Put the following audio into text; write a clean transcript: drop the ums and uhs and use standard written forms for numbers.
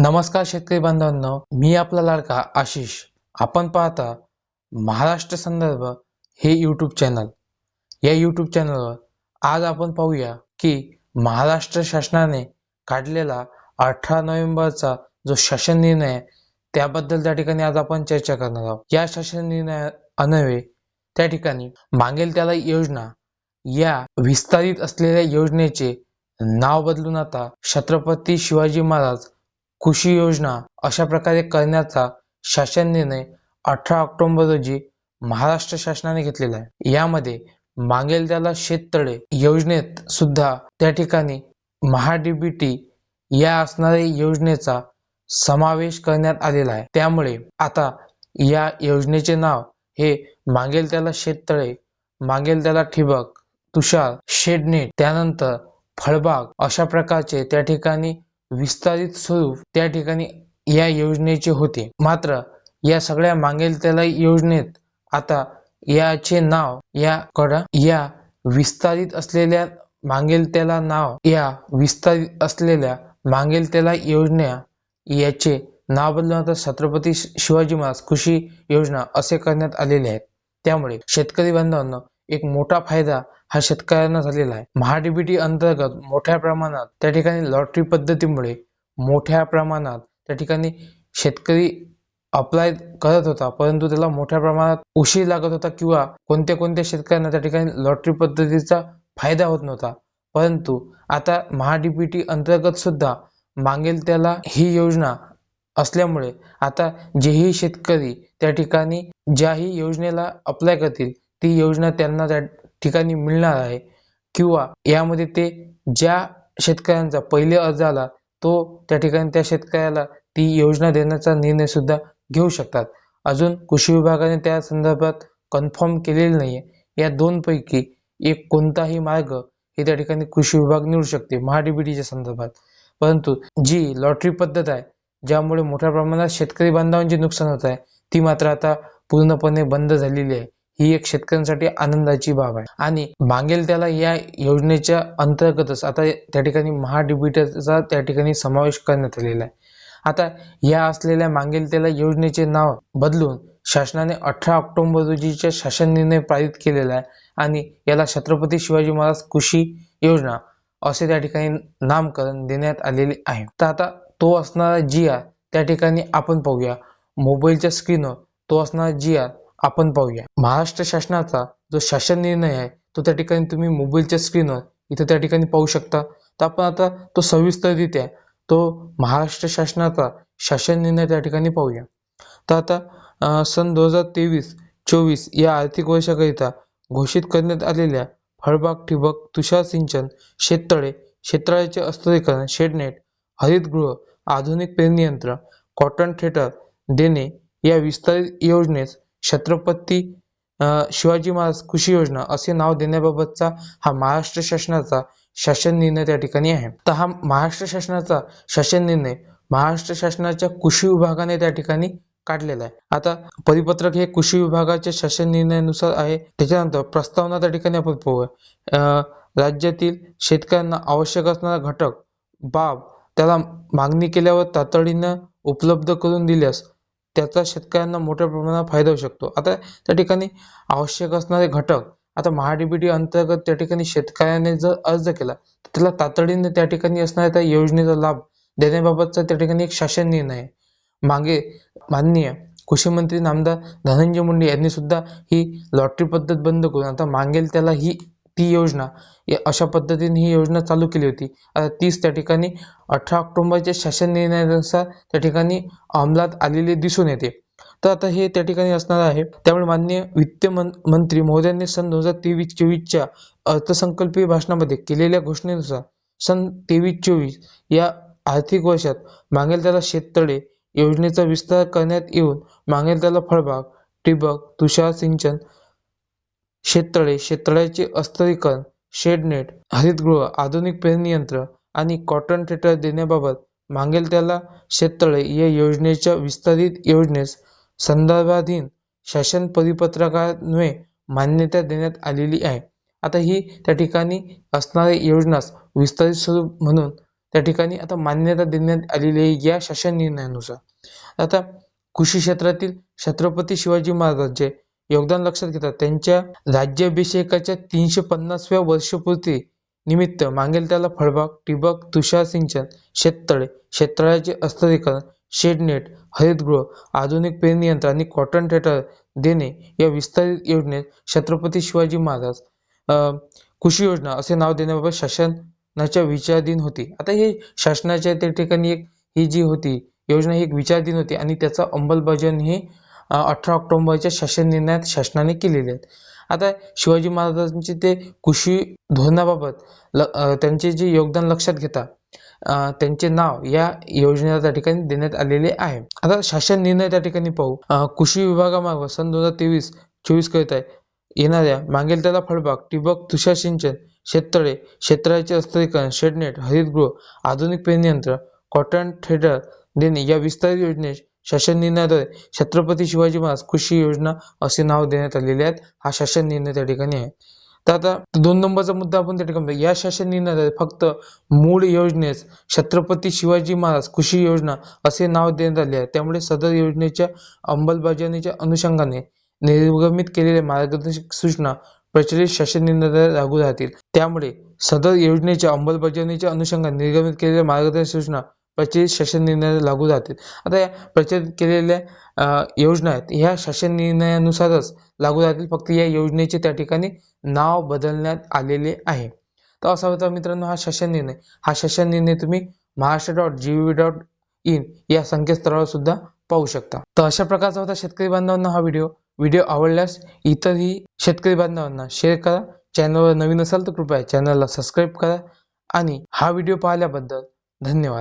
नमस्कार शेतकरी बांधवांनो, मी आपला लाडका आशिष. आपण पाहता महाराष्ट्र संदर्भ हे यूट्यूब चॅनल. या यूट्यूब चॅनलवर आज आपण पाहूया की महाराष्ट्र शासनाने काढलेला 18 नोव्हेंबरचा जो शासन निर्णय आहे त्याबद्दल त्या ठिकाणी आज आपण चर्चा करणार आहोत. या शासन निर्णय अन्वये त्या ठिकाणी मागेल त्याला योजना या विस्तारित असलेल्या योजनेचे नाव बदलून आता छत्रपती शिवाजी महाराज कृषी योजना अशा प्रकारे करण्याचा शासन निर्णय 18 ऑक्टोबर रोजी महाराष्ट्र शासनाने घेतलेला आहे. यामध्ये मागेल त्याला शेततळे योजनेत सुद्धा त्या ठिकाणी महाडीबीटी या असणाऱ्या योजनेचा समावेश करण्यात आलेला आहे. त्यामुळे आता या योजनेचे नाव हे मागेल त्याला शेततळे, मागेल त्याला ठिबक, तुषार, शेडनेट, त्यानंतर फळबाग अशा प्रकारचे त्या ठिकाणी विस्तारित स्वरूप त्या ठिकाणी या योजनेचे होते. मात्र या सगळ्या मागेल त्याला योजनेत आता याचे नाव या विस्तारित असलेल्या मागेल त्याला नाव या विस्तारित असलेल्या मागेल त्याला योजना याचे नाव बदलून आता छत्रपती शिवाजी महाराज कृषी योजना असे करण्यात आलेले आहेत. त्यामुळे शेतकरी बांधवांना एक मोठा फायदा हा शेतकऱ्यांना झालेला आहे. महाडीबीटी अंतर्गत मोठ्या प्रमाणात त्या ठिकाणी लॉटरी पद्धतीमुळे मोठ्या प्रमाणात त्या ठिकाणी शेतकरी अप्लाय करत होता, परंतु त्याला मोठ्या प्रमाणात उशीर लागत होता किंवा कोणत्या शेतकऱ्यांना त्या ठिकाणी लॉटरी पद्धतीचा फायदा होत नव्हता. परंतु आता महाडीबीटी अंतर्गत सुद्धा मागेल त्याला ही योजना असल्यामुळे आता जेही शेतकरी त्या ठिकाणी ज्याही योजनेला अप्लाय करतील ती योजना त्यांना त्या ठिकाणी मिळणार आहे किंवा यामध्ये ते ज्या शेतकऱ्यांचा पहिले अर्ज आला तो त्या ठिकाणी त्या शेतकऱ्याला ती योजना देण्याचा निर्णय सुद्धा घेऊ शकतात. अजून कृषी विभागाने त्या संदर्भात कन्फर्म केलेले नाहीये. या दोन पैकी एक कोणताही मार्ग हे त्या ठिकाणी कृषी विभाग निवडू शकते महाडीबीटीच्या संदर्भात. परंतु जी लॉटरी पद्धत आहे ज्यामुळे मोठ्या प्रमाणात शेतकरी बांधवांचे नुकसान होत आहे ती मात्र आता पूर्णपणे बंद झालेली आहे. ही एक शेतकऱ्यांसाठी आनंदाची बाब आहे. आणि मागेल त्याला या योजनेच्या अंतर्गतच आता त्या ठिकाणी महाडीबीटीचा त्या ठिकाणी समावेश करण्यात आलेला आहे. आता या असलेल्या मागेल त्याला योजनेचे नाव बदलून शासनाने 18 ऑक्टोबर रोजीच्या शासन निर्णय पारित केलेला आहे आणि याला छत्रपती शिवाजी महाराज कृषी योजना असे त्या ठिकाणी नामकरण देण्यात आलेले आहे. तर आता तो असणारा GR त्या ठिकाणी आपण पाहूया. मोबाईलच्या स्क्रीनवर तो असणारा GR आपण पाहूया. महाराष्ट्र शासनाचा जो शासन निर्णय आहे तो त्या ठिकाणी तुम्ही मोबाईलच्या स्क्रीनवर इथे त्या ठिकाणी पाहू शकता. तर आपण आता तो सविस्तररित्या तो महाराष्ट्र शासनाचा शासन निर्णय त्या ठिकाणी पाहूया. तर आता सन 2023-24 या आर्थिक वर्षाकरिता घोषित करण्यात आलेल्या फळबाग, ठिबक, तुषार सिंचन, शेततळे, शेततळ्याचे अस्तरीकरण, शेडनेट, हरितगृह, आधुनिक पेरणी यंत्र, कॉटन थ्रेटर देणे या विस्तारित योजनेस छत्रपती शिवाजी महाराज कृषी योजना असे नाव देण्याबाबतचा हा महाराष्ट्र शासनाचा शासन निर्णय त्या ठिकाणी आहे. तर हा महाराष्ट्र शासनाचा शासन निर्णय महाराष्ट्र शासनाच्या कृषी विभागाने त्या ठिकाणी काढलेला आहे. आता परिपत्रक हे कृषी विभागाच्या शासन निर्णयानुसार आहे. त्याच्यानंतर प्रस्तावना त्या ठिकाणी आपण पाहूया. राज्यातील शेतकऱ्यांना आवश्यक असणारा घटक बाब त्याला मागणी केल्यावर तातडीनं उपलब्ध करून दिल्यास त्याचा शेतकऱ्यांना मोठ्या प्रमाणात फायदा होऊ शकतो. आता त्या ठिकाणी आवश्यक असणारे घटक आता महाडीबीटी अंतर्गत त्या ठिकाणी शेतकऱ्याने जर अर्ज केला तर त्याला तातडीने त्या ठिकाणी असणाऱ्या त्या योजनेचा लाभ देण्याबाबतचा त्या ठिकाणी एक शासन निर्णय आहे. मागे माननीय कृषी मंत्री नामदार धनंजय मुंडे यांनी सुद्धा ही लॉटरी पद्धत बंद करून आता मागेल त्याला ती योजना अशा पद्धतीने ही योजना चालू केली होती. आता तीच त्या ठिकाणी 18 ऑक्टोबरच्या शासन निर्णयानुसार त्या ठिकाणी अंमलात आलेली दिसून येते. तर आता हे त्या ठिकाणी असणार आहे. त्यामुळे माननीय वित्त मंत्री महोदयांनी सन 2023-24च्या अर्थसंकल्पीय भाषणामध्ये केलेल्या घोषणेनुसार सन 23-24 या आर्थिक वर्षात मागेल त्याला शेततळे योजनेचा विस्तार करण्यात येऊन मागेल त्याला फळबाग, ठिबक, तुषार सिंचन, शेततळे, शेततळ्याचे अस्तरीकरण, शेडनेट, हरितगृह, आधुनिक पेरणी यंत्र आणि कॉटन थ्रेटर देण्याबाबत मागेल त्याला शेततळे या योजनेच्या विस्तारित योजनेस संदर्भाधीन शासन परिपत्रकान्वये मान्यता देण्यात आलेली आहे. आता ही त्या ठिकाणी असणाऱ्या योजनास विस्तारित स्वरूप म्हणून त्या ठिकाणी आता मान्यता देण्यात आलेली आहे या शासन निर्णयानुसार. आता कृषी क्षेत्रातील छत्रपती शिवाजी महाराजांचे योगदान लक्षात घेता त्यांच्या राज्याभिषेकाच्या 350व्या वर्षपूर्ती निमित्त मागेल त्याला फळबाग, ठिबक, तुषार सिंचन, शेततळे, शेततळ्याचे अस्तरीकरण, शेडनेट, हरितगृह, आधुनिक पेरणी यंत्र आणि कॉटन थेटर देणे या विस्तारित योजनेत छत्रपती शिवाजी महाराज कृषी योजना असे नाव देण्याबाबत शासनाच्या विचाराधीन होती. आता हे शासनाच्या त्या ठिकाणी ही जी होती योजना ही एक विचाराधीन होती आणि त्याचा अंमलबजावणी ही 18 ऑक्टोबरच्या शासन निर्णयात शासनाने केलेले आहेत. आता शिवाजी महाराजांचे ते कृषी धोरणाबाबत त्यांचे जे योगदान लक्षात घेता त्यांचे नाव या योजनेला त्या ठिकाणी देण्यात आलेले आहे. आता शासन निर्णय त्या ठिकाणी पाहू. कृषी विभागामार्फत सन 2023-24 करिता येणाऱ्या मागेल त्याला फळबाग, ठिबक, तुषार सिंचन, शेततळे, शेततळ्याचे अस्तरीकरण, शेडनेट, हरितगृह, आधुनिक पेरणी यंत्र, कॉटन थ्रेडर देणे या विस्तारित योजनेस शासन निर्णयाद्वारे छत्रपती शिवाजी महाराज कृषी योजना असे नाव देण्यात आलेले आहेत. हा शासन निर्णय त्या ठिकाणी आहे. तर आता 2 नंबरचा मुद्दा आपण त्या ठिकाणी या शासन निर्णयाद्वारे फक्त मूळ योजनेस छत्रपती शिवाजी महाराज कृषी योजना असे नाव देण्यात आले आहे. त्यामुळे सदर योजनेच्या अंमलबजावणीच्या अनुषंगाने निर्गमित केलेल्या मार्गदर्शक सूचना प्रचलित शासन निर्णयाद्वारे लागू राहतील. त्यामुळे सदर योजनेच्या अंमलबजावणीच्या अनुषंगाने निर्गमित केलेल्या मार्गदर्शक सूचना प्रचलित शासन निर्णयाद्वारे लागू राहतील. आता या प्रचलित केलेल्या योजना आहेत ह्या शासन निर्णयानुसारच लागू राहतील. फक्त या योजनेचे त्या ठिकाणी नाव बदलण्यात आलेले आहे. तर असा होता मित्रांनो हा शासन निर्णय. हा शासन निर्णय तुम्ही महाराष्ट्र.gov.in या संकेतस्थळावर सुद्धा पाहू शकता. तर अशा प्रकारचा होता शेतकरी बांधवांना हा व्हिडिओ आवडल्यास इतरही शेतकरी बांधवांना शेअर करा. चॅनलवर नवीन असाल तर कृपया चॅनलला सबस्क्राईब करा आणि हा व्हिडिओ पाहिल्याबद्दल धन्यवाद.